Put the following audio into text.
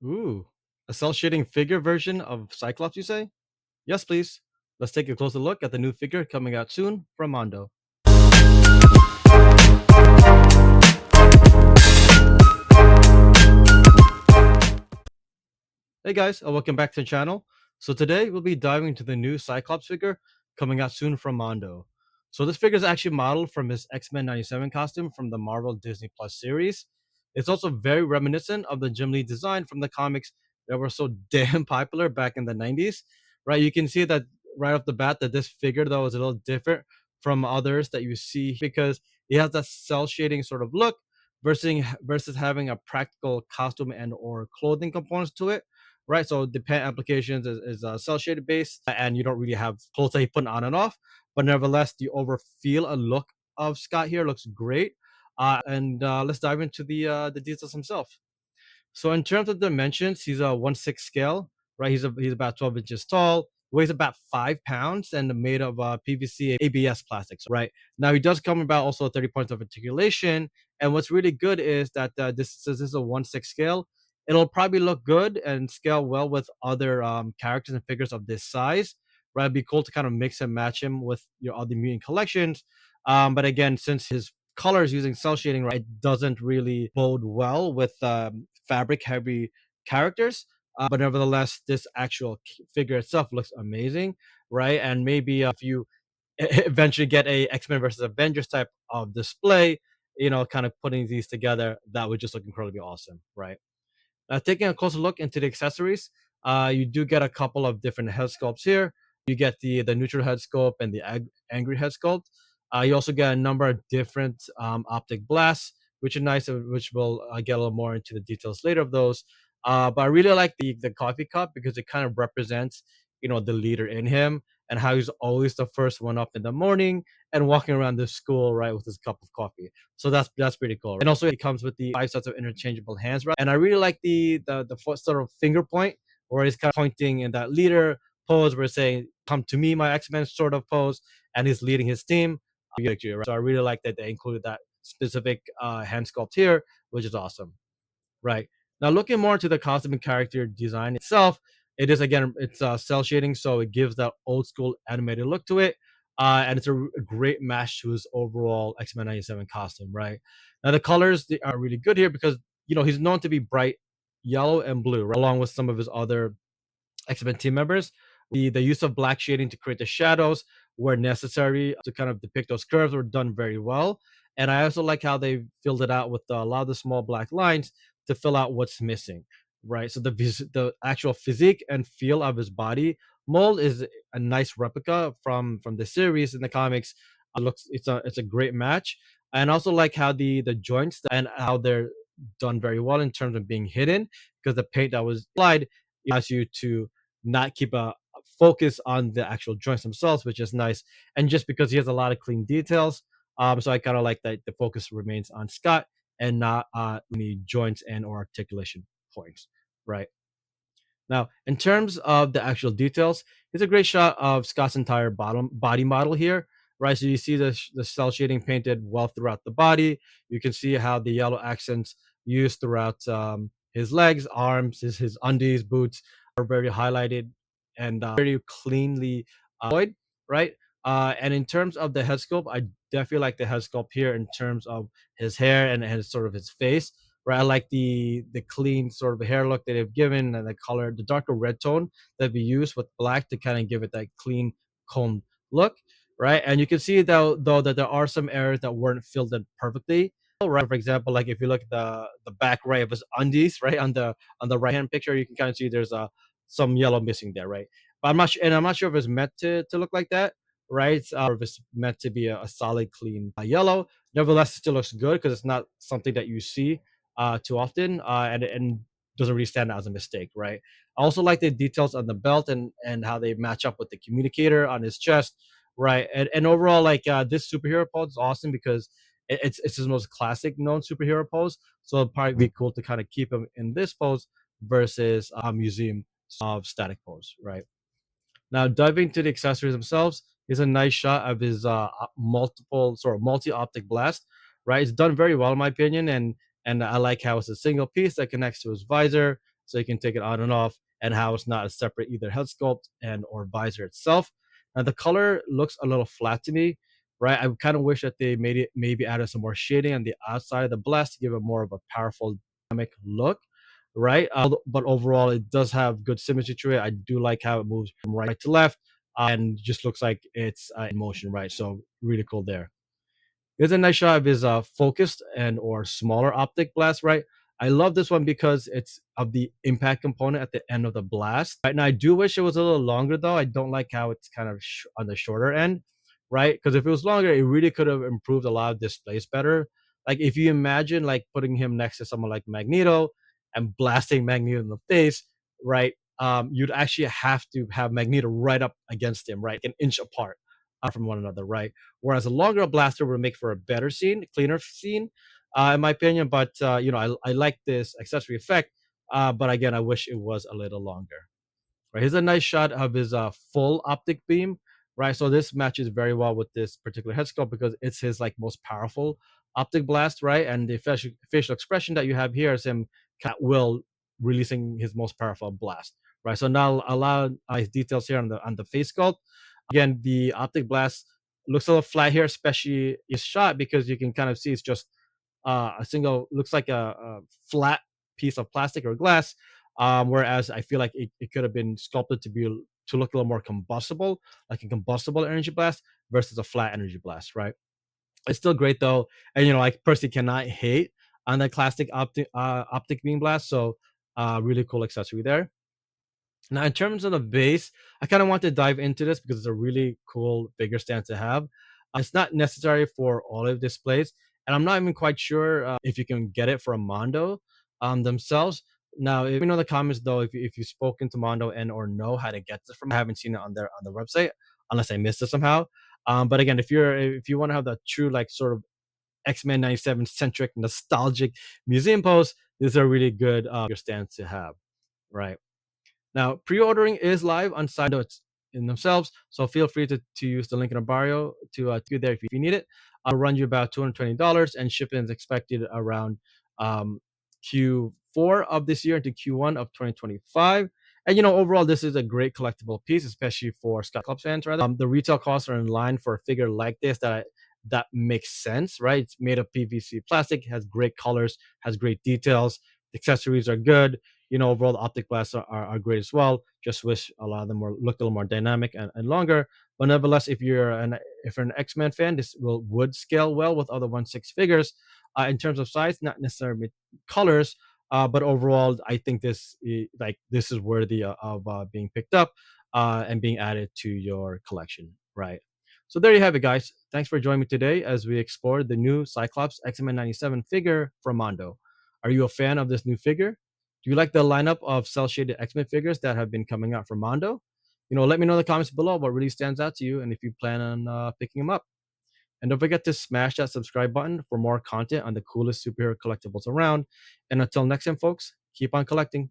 Ooh, a cell shading figure version of Cyclops, you say? Yes, please. Let's take a closer look at the new figure coming out soon from Mondo. Hey guys, welcome back to the channel. So today we'll be diving into the new Cyclops figure coming out soon from Mondo. So this figure is actually modeled from his X-Men 97 costume from the Marvel Disney Plus series. It's also very reminiscent of the Jim Lee design from the comics that were so damn popular back in the 90s. Right, you can see that right off the bat that this figure though is a little different from others that you see because he has that cell shading sort of look versus having a practical costume and or clothing components to it, right? So the pen applications is cell shaded based, and you don't really have clothes that you put on and off. But nevertheless, the over feel and look of Scott here looks great. And let's dive into the details himself. So in terms of dimensions, he's a 1/6 scale, right? He's about 12 inches tall, weighs about 5 pounds, and made of PVC ABS plastics, right? Now he does come about also 30 points of articulation, and what's really good is that this is a 1/6 scale. It'll probably look good and scale well with other characters and figures of this size, right? It'd be cool to kind of mix and match him with your other mutant collections. But again, since his colors using cell shading, right, it doesn't really bode well with fabric heavy characters. But nevertheless, this actual figure itself looks amazing, right? And maybe if you eventually get a X-Men versus Avengers type of display, kind of putting these together, that would just look incredibly awesome, right? Taking a closer look into the accessories, you do get a couple of different head sculpts here. You get the neutral head sculpt and the angry head sculpt. You also get a number of different optic blasts, which are nice, which we'll get a little more into the details later of those. But I really like the coffee cup because it kind of represents, the leader in him and how he's always the first one up in the morning and walking around the school, right, with his cup of coffee. So that's pretty cool. And also it comes with the 5 sets of interchangeable hands, right? And I really like the sort of finger point where he's kind of pointing in that leader pose where he's saying, "Come to me, my X-Men" sort of pose, and he's leading his team. So I really like that they included that specific hand sculpt here, which is awesome. Right. Now looking more into the costume and character design itself, it is again it's cell shading, so it gives that old school animated look to it. And it's a great match to his overall X-Men 97 costume, right? Now the colors they are really good here because he's known to be bright yellow and blue, right? Along with some of his other X-Men team members. The use of black shading to create the shadows where necessary to kind of depict those curves were done very well. And I also like how they filled it out with a lot of the small black lines to fill out what's missing, right? So the actual physique and feel of his body mold is a nice replica from the series in the comics. It's a great match. And also like how the joints and how they're done very well in terms of being hidden because the paint that was applied allows you to not keep a focus on the actual joints themselves, which is nice. And just because he has a lot of clean details, so I kind of like that the focus remains on Scott and not any joints and or articulation points, right? Now, in terms of the actual details, it's a great shot of Scott's entire bottom body model here, right? So you see the cell shading painted well throughout the body. You can see how the yellow accents used throughout his legs, arms, his undies, boots are very highlighted and very cleanly avoid, right? And in terms of the head sculpt, I definitely like the head sculpt here in terms of his hair and his sort of his face, right? I like the clean sort of hair look that they've given and the color, the darker red tone that we use with black to kind of give it that clean, combed look, right? And you can see though that there are some areas that weren't filled in perfectly, right? For example, like if you look at the back right of his undies, right on the right hand picture, you can kind of see there's some yellow missing there, right? But I'm not sure if it's meant to look like that, right? Or if it's meant to be a solid, clean yellow. Nevertheless, it still looks good because it's not something that you see too often, and doesn't really stand out as a mistake, right? I also like the details on the belt and how they match up with the communicator on his chest, right? And overall, like this superhero pose is awesome because it's his most classic known superhero pose. So it'd probably be cool to kind of keep him in this pose versus a museum of static pose, right? Now, diving to the accessories themselves is a nice shot of his multiple sort of multi-optic blast. Right, it's done very well in my opinion, and I like how it's a single piece that connects to his visor. so you can take it on and off, and how it's not a separate either head sculpt and or visor itself. And the color looks a little flat to me, right? I kind of wish that they made it maybe added some more shading on the outside of the blast to give it more of a powerful dynamic look, right? But overall, it does have good symmetry to it. I do like how it moves from right to left, and just looks like it's in motion, right? So really cool there. Here's a nice shot of his focused and or smaller optic blast, right? I love this one because it's of the impact component at the end of the blast. Right now, I do wish it was a little longer though. I don't like how it's kind of on the shorter end, right? Because if it was longer, it really could have improved a lot of displays better. Like if you imagine like putting him next to someone like Magneto and blasting Magneto in the face, right? You'd actually have to have Magneto right up against him, right, an inch apart from one another, right? Whereas a longer blaster would make for a better scene, cleaner scene, in my opinion. But I like this accessory effect. But again, I wish it was a little longer. Right, here's a nice shot of his full optic beam. Right, so this matches very well with this particular head sculpt because it's his like most powerful optic blast. Right, and the facial expression that you have here is him at will releasing his most powerful blast. Right, so now allow his details here on the face sculpt. Again, the optic blast looks a little flat here, especially his shot, because you can kind of see it's just a single, looks like a flat piece of plastic or glass. Whereas I feel like it could have been sculpted to look a little more combustible, like a combustible energy blast versus a flat energy blast, right? It's still great though, and I personally cannot hate on the classic optic beam blast. So really cool accessory there. Now, in terms of the base, I kind of want to dive into this because it's a really cool figure stand to have. It's not necessary for all of displays, and I'm not even quite sure if you can get it from Mondo themselves. Now, if you know in the comments though, if you've spoken to Mondo and or know how to get this from, I haven't seen it on their website unless I missed it somehow. But again, if you want to have the true like sort of X-Men 97 centric nostalgic museum pose, this is a really good figure stand to have, right? Now, pre-ordering is live on side notes in themselves, so feel free to use the link in the bio to get there if you need it. I'll run you about $220, and shipping is expected around Q4 of this year into Q1 of 2025. And overall, this is a great collectible piece, especially for Cyclops fans. Rather, the retail costs are in line for a figure like this that makes sense, right? It's made of PVC plastic, has great colors, has great details. The accessories are good. Overall, the optic blasts are great as well. Just wish a lot of them looked a little more dynamic and longer. But nevertheless, if you're an X-Men fan, this would scale well with other 1/6 figures. In terms of size, not necessarily colors, but overall, I think this is worthy of being picked up and being added to your collection, right? So there you have it, guys. Thanks for joining me today as we explored the new Cyclops X-Men 97 figure from Mondo. Are you a fan of this new figure? Do you like the lineup of cell shaded X-Men figures that have been coming out from Mondo? Let me know in the comments below what really stands out to you and if you plan on picking them up. And don't forget to smash that subscribe button for more content on the coolest superhero collectibles around. And until next time, folks, keep on collecting.